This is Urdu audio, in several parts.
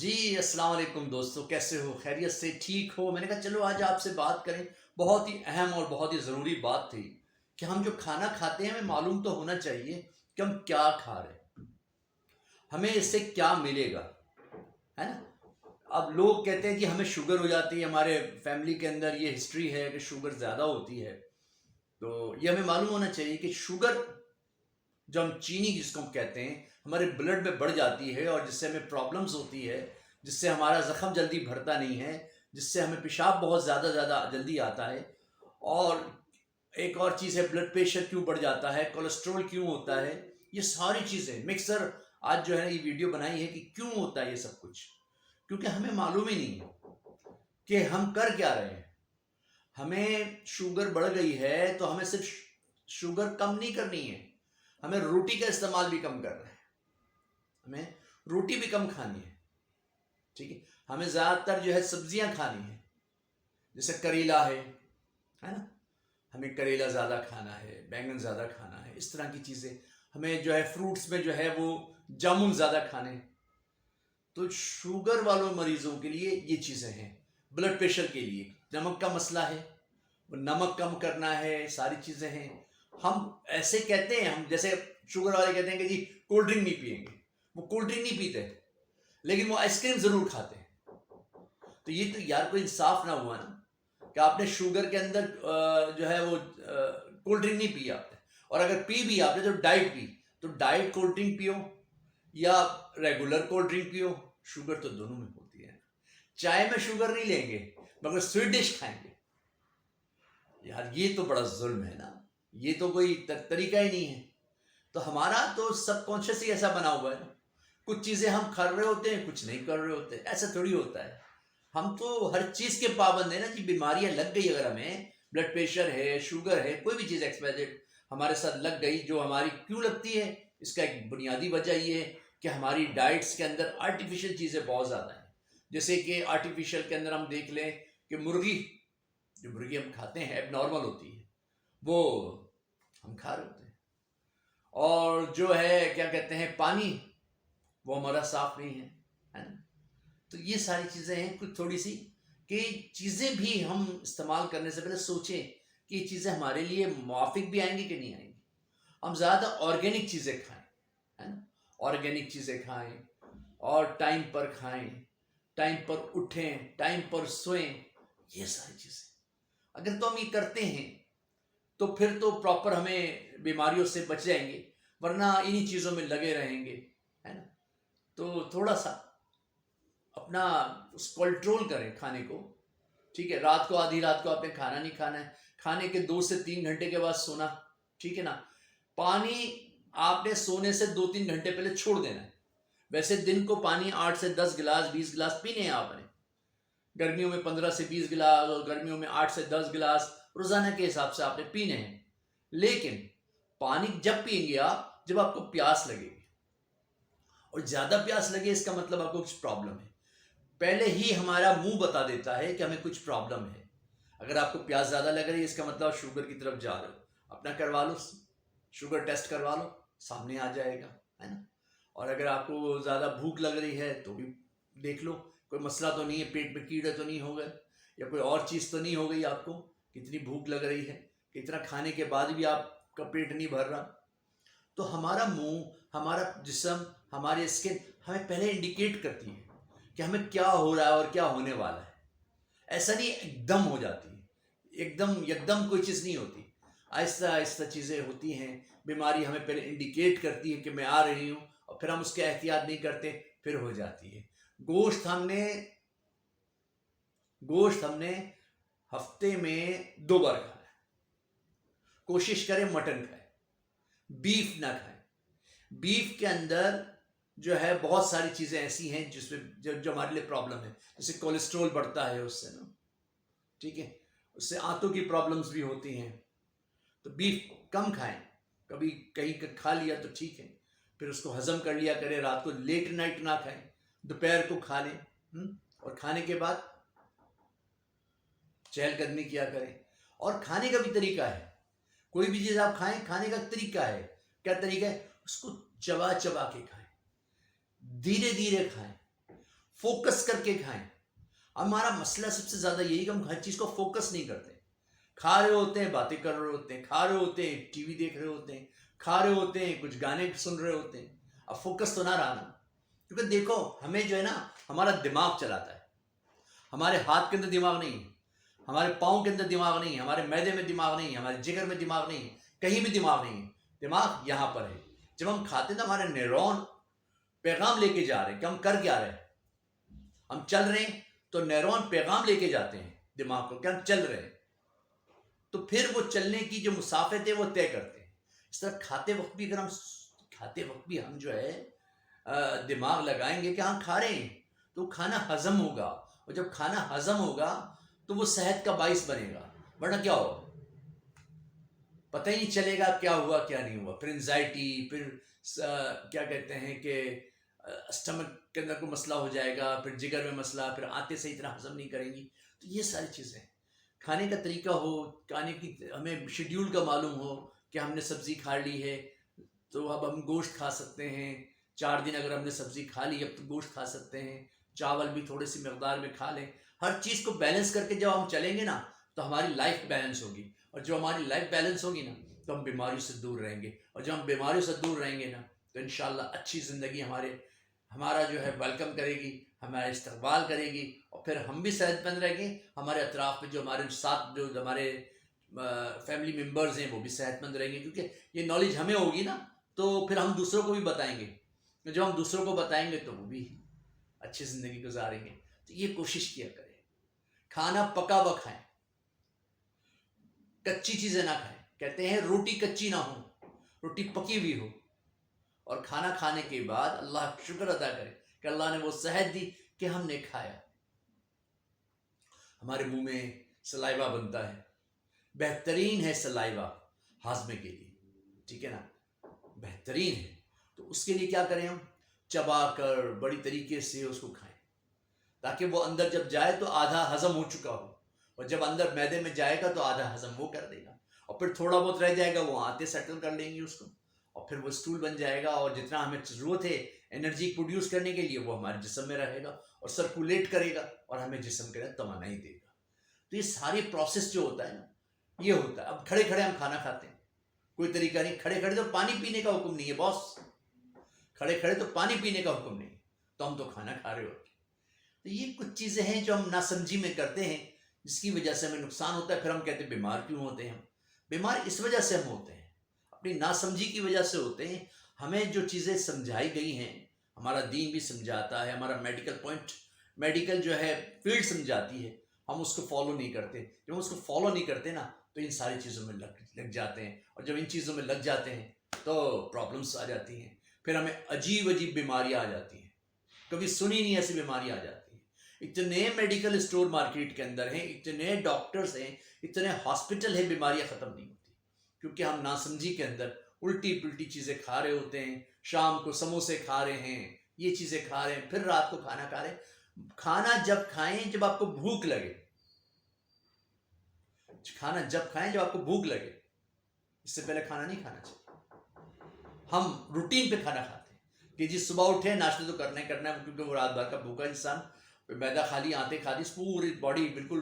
جی السلام علیکم دوستو، کیسے ہو؟ خیریت سے ٹھیک ہو؟ میں نے کہا چلو آج آپ سے بات کریں. بہت ہی اہم اور بہت ہی ضروری بات تھی کہ ہم جو کھانا کھاتے ہیں ہمیں معلوم تو ہونا چاہیے کہ ہم کیا کھا رہے ہیں، ہمیں اس سے کیا ملے گا، ہے نا. اب لوگ کہتے ہیں کہ ہمیں شوگر ہو جاتی ہے، ہمارے فیملی کے اندر یہ ہسٹری ہے کہ شوگر زیادہ ہوتی ہے. تو یہ ہمیں معلوم ہونا چاہیے کہ شوگر، جو ہم چینی جس کو ہم کہتے ہیں، ہمارے بلڈ میں بڑھ جاتی ہے اور جس سے ہمیں پرابلمز ہوتی ہے، جس سے ہمارا زخم جلدی بھرتا نہیں ہے، جس سے ہمیں پیشاب بہت زیادہ زیادہ جلدی آتا ہے. اور ایک اور چیز ہے، بلڈ پریشر کیوں بڑھ جاتا ہے، کولیسٹرول کیوں ہوتا ہے. یہ ساری چیزیں مکسر آج جو ہے یہ ویڈیو بنائی ہے کہ کیوں ہوتا ہے یہ سب کچھ. کیونکہ ہمیں معلوم ہی نہیں ہے کہ ہم کر کیا رہے ہیں. ہمیں شوگر بڑھ گئی ہے تو ہمیں صرف شوگر کم نہیں کرنی ہے، ہمیں روٹی کا استعمال بھی کم کرنا ہے، ہمیں روٹی بھی کم کھانی ہے. ٹھیک ہے، ہمیں زیادہ تر جو ہے سبزیاں کھانی ہیں، جیسے کریلا ہے نا، ہمیں کریلا زیادہ کھانا ہے، بینگن زیادہ کھانا ہے، اس طرح کی چیزیں. ہمیں جو ہے فروٹس میں جو ہے وہ جامن زیادہ کھانے ہیں. تو شوگر والوں مریضوں کے لیے یہ چیزیں ہیں. بلڈ پریشر کے لیے نمک کا مسئلہ ہے، وہ نمک کم کرنا ہے، ساری چیزیں ہیں. ہم ایسے کہتے ہیں، ہم جیسے شوگر والے کہتے ہیں کہ جی کولڈ ڈرنک نہیں پیئیں گے، وہ کولڈ ڈرنک نہیں پیتے لیکن وہ آئس کریم ضرور کھاتے ہیں. تو یہ تو یار کوئی انصاف نہ ہوا نا کہ آپ نے شوگر کے اندر جو ہے وہ کولڈ ڈرنک نہیں پی آپ نے، اور اگر پی بھی آپ نے تو ڈائٹ پی، تو ڈائٹ کولڈ ڈرنک پیو یا ریگولر کولڈ ڈرنک پیو، شوگر تو دونوں میں ہوتی ہے. چائے میں شوگر نہیں لیں گے مگر سویٹ ڈش کھائیں گے. یار یہ تو بڑا ظلم ہے نا، یہ تو کوئی طریقہ ہی نہیں ہے. تو ہمارا تو سب کانشیس ہی ایسا بنا ہوا ہے نا، کچھ چیزیں ہم کر رہے ہوتے ہیں، کچھ نہیں کر رہے ہوتے. ایسا تھوڑی ہوتا ہے. ہم تو ہر چیز کے پابند ہیں نا جی. بیماریاں لگ گئی اگر ہمیں، بلڈ پریشر ہے، شوگر ہے، کوئی بھی چیز ایکسپائزڈ ہمارے ساتھ لگ گئی، جو ہماری کیوں لگتی ہے، اس کا ایک بنیادی وجہ یہ ہے کہ ہماری ڈائٹس کے اندر آرٹیفیشل چیزیں بہت زیادہ ہیں. جیسے کہ آرٹیفیشل کے اندر ہم دیکھ لیں کہ مرغی، جو مرغی ہم کھاتے ہیں ایب نارمل ہوتی ہے، وہ ہم کھا رہے ہوتے ہیں. اور جو ہے کیا کہتے ہیں پانی، وہ ہمارا صاف نہیں ہے نا. تو یہ ساری چیزیں ہیں کچھ تھوڑی سی کہ چیزیں بھی ہم استعمال کرنے سے پہلے سوچیں کہ یہ چیزیں ہمارے لیے موافق بھی آئیں گی کہ نہیں آئیں گی. ہم زیادہ آرگینک چیزیں کھائیں، ہے نا، آرگینک چیزیں کھائیں اور ٹائم پر کھائیں، ٹائم پر اٹھیں، ٹائم پر سوئیں. یہ ساری چیزیں اگر تو ہم یہ کرتے ہیں تو پھر تو پراپر ہمیں بیماریوں سے بچ جائیں گے، ورنہ انہی چیزوں میں لگے رہیں گے، ہے نا. تو تھوڑا سا اپنا اس کنٹرول کریں کھانے کو. ٹھیک ہے، رات کو آدھی رات کو آپ نے کھانا نہیں کھانا ہے، کھانے کے 2 سے 3 گھنٹے کے بعد سونا. ٹھیک ہے نا. پانی آپ نے سونے سے 2-3 گھنٹے پہلے چھوڑ دینا ہے. ویسے دن کو پانی 8 سے 10 گلاس 20 گلاس پینے ہیں آپ نے. گرمیوں میں 15 سے 20 گلاس اور گرمیوں میں 8 سے 10 گلاس روزانہ کے حساب سے آپ نے پینے ہیں. لیکن پانی جب پئیں گے آپ جب آپ کو پیاس لگے گی، اور زیادہ پیاس لگے اس کا مطلب آپ کو کچھ پرابلم ہے. پہلے ہی ہمارا منہ بتا دیتا ہے کہ ہمیں کچھ پرابلم ہے. اگر آپ کو پیاس زیادہ لگ رہی ہے اس کا مطلب شوگر کی طرف جا رہے ہو. اپنا کروا لو، شوگر ٹیسٹ کروا لو، سامنے آ جائے گا، ہے نا. اور اگر آپ کو زیادہ بھوک لگ رہی ہے تو بھی دیکھ لو کوئی مسئلہ تو نہیں ہے، پیٹ میں کیڑے تو نہیں ہو گئے یا کوئی اور چیز تو نہیں ہو گئی آپ کو. کتنی بھوک لگ رہی ہے، کتنا کھانے کے بعد بھی آپ کا پیٹ نہیں بھر رہا. تو ہمارا منہ، ہمارا جسم، ہماری اسکن ہمیں پہلے انڈیکیٹ کرتی ہے کہ ہمیں کیا ہو رہا ہے اور کیا ہونے والا ہے. ایسا نہیں ایک دم ہو جاتی ہے، یک دم کوئی چیز نہیں ہوتی. آہستہ آہستہ چیزیں ہوتی ہیں. بیماری ہمیں پہلے انڈیکیٹ کرتی ہے کہ میں آ رہی ہوں، اور پھر ہم اس کے احتیاط نہیں کرتے، پھر ہو جاتی ہے. گوشت ہم نے ہفتے میں 2 بار کھانا ہے. کوشش کریں مٹن کھائیں، بیف نہ کھائیں. بیف کے اندر جو ہے بہت ساری چیزیں ایسی ہیں جس میں جو ہمارے لیے پرابلم ہے. جیسے کولیسٹرول بڑھتا ہے اس سے نا. ٹھیک ہے، اس سے آنتوں کی پرابلمز بھی ہوتی ہیں. تو بیف کم کھائیں. کبھی کہیں کھا لیا تو ٹھیک ہے، پھر اس کو ہضم کر لیا کریں. رات کو لیٹ نائٹ نہ کھائیں، دوپہر کو کھا لیں، اور کھانے کے بعد چہل قدمی کیا کریں. اور کھانے کا بھی طریقہ ہے. کوئی بھی چیز آپ کھائیں، کھانے کا طریقہ ہے. کیا طریقہ ہے؟ اس کو چبا چبا کے کھائیں، دھیرے دھیرے کھائیں. فوکس کر کے کھائیں. ہمارا مسئلہ سب سے زیادہ یہی کہ ہم ہر چیز کو فوکس نہیں کرتے. کھا رہے ہوتے ہیں، باتیں کر رہے ہوتے ہیں، کھا رہے ہوتے ہیں، ٹی وی دیکھ رہے ہوتے ہیں، کھا رہے ہوتے ہیں، کچھ گانے سن رہے ہوتے ہیں. اب فوکس تو نہ رہا نا. کیونکہ دیکھو ہمیں جو ہے نا ہمارا دماغ چلاتا ہے. ہمارے ہاتھ کے اندر دماغ نہیں ہے، ہمارے پاؤں کے اندر دماغ نہیں ہے، ہمارے معدے میں دماغ نہیں ہے، ہمارے جگر میں دماغ نہیں ہے، کہیں بھی دماغ نہیں ہے. دماغ یہاں پر ہے. جب ہم کھاتے ہیں تو ہمارے نیورون پیغام لے کے جا رہے ہیں کہ ہم کر کیا رہے ہیں. ہم چل رہے ہیں تو نیورون پیغام لے کے جاتے ہیں دماغ کو کہ ہم چل رہے ہیں. تو پھر وہ چلنے کی جو مسافت ہے وہ طے کرتے ہیں. اس طرح کھاتے وقت بھی اگر ہم کھاتے وقت بھی ہم جو ہے دماغ لگائیں گے کہ ہم کھا رہے ہیں تو کھانا ہضم ہوگا. اور جب کھانا ہضم ہوگا تو وہ صحت کا باعث بنے گا. ورنہ کیا ہوگا؟ پتہ ہی نہیں چلے گا کیا ہوا کیا نہیں ہوا. پھر انزائٹی، پھر کیا کہتے ہیں کہ اسٹمک کے اندر کوئی مسئلہ ہو جائے گا، پھر جگر میں مسئلہ، پھر آتے صحیح طرح ہضم نہیں کریں گی. تو یہ ساری چیزیں کھانے کا طریقہ ہو، کھانے کی ہمیں شیڈیول کا معلوم ہو کہ ہم نے سبزی کھا لی ہے تو اب ہم گوشت کھا سکتے ہیں. 4 دن اگر ہم نے سبزی کھا لی اب تو گوشت کھا سکتے ہیں. چاول بھی تھوڑی سی مقدار میں کھا لیں. ہر چیز کو بیلنس کر کے جب ہم چلیں گے نا تو ہماری لائف بیلنس ہوگی. اور جو ہماری لائف بیلنس ہوگی نا تو ہم بیماریوں سے دور رہیں گے. اور جب ہم بیماریوں سے دور رہیں گے نا تو انشاءاللہ اچھی زندگی ہمارا جو ہے ویلکم کرے گی، ہمارا استقبال کرے گی. اور پھر ہم بھی صحت مند رہیں گے، ہمارے اطراف میں جو ہمارے ساتھ جو ہمارے فیملی ممبرز ہیں وہ بھی صحت مند رہیں گے. کیونکہ یہ نالج ہمیں ہوگی نا تو پھر ہم دوسروں کو بھی بتائیں گے. جب ہم دوسروں کو بتائیں گے تو وہ بھی اچھی زندگی گزاریں گے. تو یہ کوشش کیا کریں کھانا پکا ہوا کھائیں، کچی چیزیں نہ کھائیں. کہتے ہیں روٹی کچی نہ ہو، روٹی پکی ہوئی ہو. اور کھانا کھانے کے بعد اللہ کا شکر ادا کرے کہ اللہ نے وہ صحت دی کہ ہم نے کھایا. ہمارے منہ میں سلائیوا بنتا ہے، بہترین ہے سلائیوا ہاضمے کے لیے، ٹھیک ہے نا، بہترین ہے. تو اس کے لیے کیا کریں؟ ہم چبا کر بڑی طریقے سے اس کو کھائیں تاکہ وہ اندر جب جائے تو آدھا ہضم ہو چکا ہو. اور جب اندر معدے میں جائے گا تو آدھا ہضم وہ کر دے گا. اور پھر تھوڑا بہت رہ جائے گا وہ آتے سیٹل کر لیں گے اس کو. اور پھر وہ اسٹول بن جائے گا. اور جتنا ہمیں ضرورت ہے انرجی پروڈیوس کرنے کے لیے وہ ہمارے جسم میں رہے گا اور سرکولیٹ کرے گا اور ہمیں جسم کے لیے توانائی دے گا. تو یہ ساری پروسیس جو ہوتا ہے نا یہ ہوتا ہے. اب کھڑے کھڑے ہم کھانا کھاتے ہیں، کوئی طریقہ نہیں. کھڑے کھڑے تو پانی پینے کا حکم نہیں ہے باس، کھڑے کھڑے تو پانی پینے کا حکم نہیں، تو ہم تو کھانا کھا رہے ہوتے. تو یہ کچھ چیزیں ہیں جو ہم ناسمجھی میں کرتے ہیں جس کی وجہ سے ہمیں نقصان ہوتا ہے. پھر ہم کہتے ہیں بیمار کیوں ہوتے ہیں؟ ہم بیمار اس وجہ سے ہم ہوتے ہیں، اپنی ناسمجھی کی وجہ سے ہوتے ہیں. ہمیں جو چیزیں سمجھائی گئی ہیں، ہمارا دین بھی سمجھاتا ہے، ہمارا میڈیکل جو ہے فیلڈ سمجھاتی ہے، ہم اس کو فالو نہیں کرتے. جب ہم اس کو فالو نہیں کرتے نا تو ان ساری چیزوں میں لگ جاتے ہیں. اور جب ان چیزوں میں لگ جاتے ہیں تو پرابلمس آ جاتی ہیں. پھر ہمیں عجیب عجیب بیماریاں آ جاتی ہیں، کبھی سنی نہیں ایسی بیماریاں آ جاتی ہیں. اتنے میڈیکل اسٹور مارکیٹ کے اندر ہیں، اتنے ڈاکٹرز ہیں، اتنے ہاسپٹل ہیں، بیماریاں ختم نہیں ہوتی. کیونکہ ہم ناسمجھی کے اندر الٹی پلٹی چیزیں کھا رہے ہوتے ہیں. شام کو سموسے کھا رہے ہیں، یہ چیزیں کھا رہے ہیں، پھر رات کو کھانا کھا رہے ہیں. کھانا جب کھائیں جب آپ کو بھوک لگے. کھانا جب کھائیں جب آپ کو بھوک لگے، اس سے پہلے کھانا نہیں کھانا چاہیے. ہم روٹین پہ کھانا کھاتے ہیں کہ جی صبح اٹھے ناشتہ تو کرنا ہے کیونکہ وہ رات بھر کا بھوکا انسان میدا خالی آتے کھا لی پوری باڈی بالکل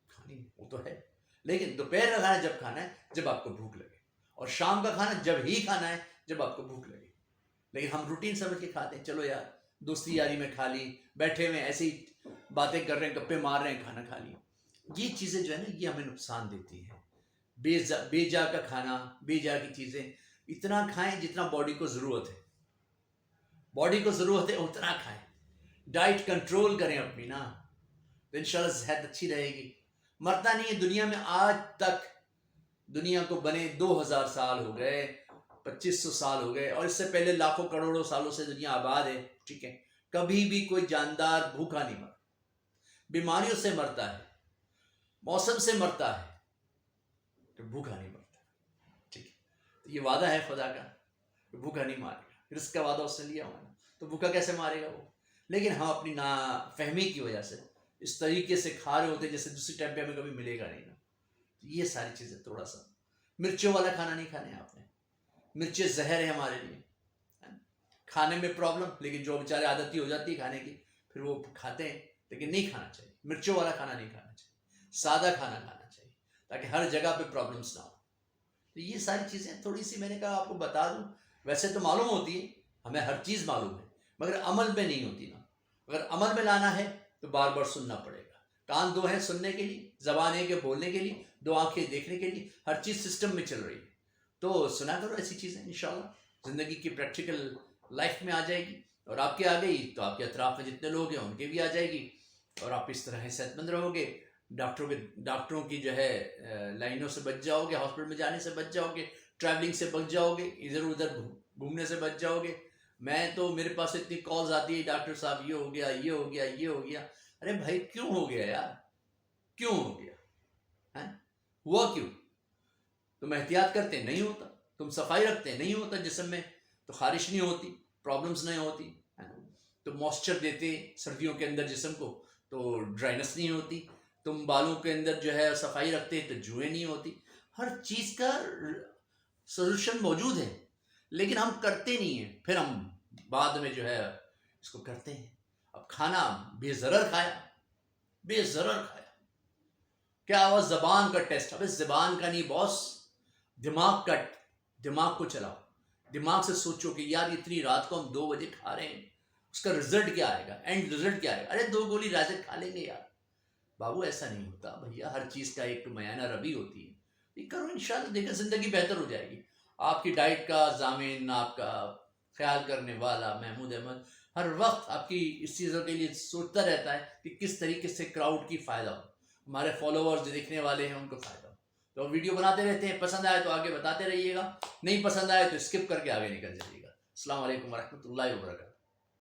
کھانی وہ تو ہے. لیکن دوپہر کا کھانا جب کھانا ہے جب آپ کو بھوک لگے، اور شام کا کھانا جب ہی کھانا ہے جب آپ کو بھوک لگے. لیکن ہم روٹین سمجھ کے کھاتے ہیں، چلو یار دوستی یاری میں کھا لی، بیٹھے ہوئے ایسے ہی باتیں کر رہے ہیں، گپے مار رہے ہیں، کھانا کھا لی. یہ چیزیں جو ہے نا یہ ہمیں نقصان دیتی ہیں. بے جا کا کھانا، بے جا کی چیزیں اتنا کھائیں جتنا باڈی کو ضرورت ہے. باڈی کو ضرورت ہے اتنا کھائیں. ڈائٹ کنٹرول کریں اپنی نا تو انشاءاللہ صحت اچھی رہے گی. مرتا نہیں ہے دنیا میں. آج تک دنیا کو بنے 2000 سال ہو گئے، 2500 سال ہو گئے، اور اس سے پہلے لاکھوں کروڑوں سالوں سے دنیا آباد ہے، ٹھیک ہے. کبھی بھی کوئی جاندار بھوکا نہیں مرا. بیماریوں سے مرتا ہے، موسم سے مرتا ہے، تو بھوکا نہیں مرتا. ٹھیک ہے، یہ وعدہ ہے خدا کا کہ بھوکا نہیں مارے گا. رزق کا وعدہ اس نے لیا ہوا ہے تو بھوکا کیسے مارے گا وہ؟ لیکن ہم اپنی نافہمی کی وجہ سے اس طریقے سے کھا رہے ہوتے جیسے دوسری ٹائم پہ ہمیں کبھی ملے گا نہیں نا. یہ ساری چیزیں تھوڑا سا مرچوں والا کھانا نہیں کھانا ہے آپ نے. مرچیں زہر ہے ہمارے لیے. کھانے میں پرابلم، لیکن جو بیچارے عادتی ہو جاتی ہے کھانے کی پھر وہ کھاتے ہیں، لیکن نہیں کھانا چاہیے، مرچوں والا کھانا نہیں کھانا چاہیے، سادہ کھانا کھانا چاہیے تاکہ ہر جگہ پہ پرابلمس نہ ہو۔ تو یہ ساری چیزیں تھوڑی سی میں نے کہا آپ کو بتا دوں، ویسے تو معلوم ہوتی ہے، ہمیں ہر چیز معلوم ہے، مگر عمل میں نہیں ہوتی نا۔ اگر عمل میں لانا ہے تو بار بار سننا پڑے گا، کان دو ہیں سننے کے لیے، زبان ایک ہے بولنے کے لیے، دو آنکھیں دیکھنے کے لیے، ہر چیز سسٹم میں چل رہی ہے، تو سنا کرو ایسی چیزیں، انشاءاللہ زندگی کی پریکٹیکل لائف میں آ جائے گی، اور آپ کے آ گئی تو آپ کے اطراف میں جتنے لوگ ہیں ان کے بھی آ جائے گی، اور آپ اس طرح صحت مند رہو گے، ڈاکٹروں کی جو ہے لائنوں سے بچ جاؤ گے، ہاسپٹل میں جانے سے بچ جاؤ گے، ٹریولنگ سے بچ جاؤ گے، ادھر ادھر گھومنے سے بچ جاؤ گے۔ میں تو میرے پاس اتنی کالز آتی ہے، ڈاکٹر صاحب یہ ہو گیا، یہ ہو گیا، یہ ہو گیا، ارے بھائی کیوں ہو گیا یار، کیوں ہو گیا، ہوا کیوں؟ تم احتیاط کرتے نہیں ہوتا، تم صفائی رکھتے نہیں ہوتا جسم میں تو خارش نہیں ہوتی، پرابلمس نہیں ہوتی، تم موسچر دیتے سردیوں کے اندر جسم کو تو ڈرائنس نہیں ہوتی، تم بالوں کے اندر جو ہے صفائی رکھتے تو جوئیں نہیں ہوتی، ہر چیز کا سولوشن موجود ہے، لیکن ہم کرتے نہیں ہیں، پھر ہم بعد میں جو ہے اس کو کرتے ہیں۔ اب کھانا بے ضرر کھایا، بے ضرر کھایا، کیا ہوا؟ زبان کا ٹیسٹ، ابے زبان کا نہیں باس، دماغ کا، دماغ کو چلاؤ، دماغ سے سوچو کہ یار اتنی رات کو ہم 2 بجے کھا رہے ہیں، اس کا رزلٹ کیا آئے گا، اینڈ رزلٹ کیا آئے گا؟ ارے 2 گولی رازق کھا لیں گے یار، بابو ایسا نہیں ہوتا بھیا، ہر چیز کا ایک معینہ ربی ہوتی ہے، یہ کرو انشاءاللہ، دیکھیں زندگی بہتر ہو جائے گی۔ آپ کی ڈائٹ کا ضامن، آپ کا خیال کرنے والا محمود احمد ہر وقت آپ کی اس چیزوں کے لیے سوچتا رہتا ہے کہ کس طریقے سے کراؤڈ کی فائدہ ہو، ہمارے فالوورز جو دیکھنے والے ہیں ان کو فائدہ ہو، تو ویڈیو بناتے رہتے ہیں، پسند آئے تو آگے بتاتے رہیے گا، نہیں پسند آئے تو اسکپ کر کے آگے نکل جائیے گا۔ السلام علیکم ورحمۃ اللہ وبرکاتہ۔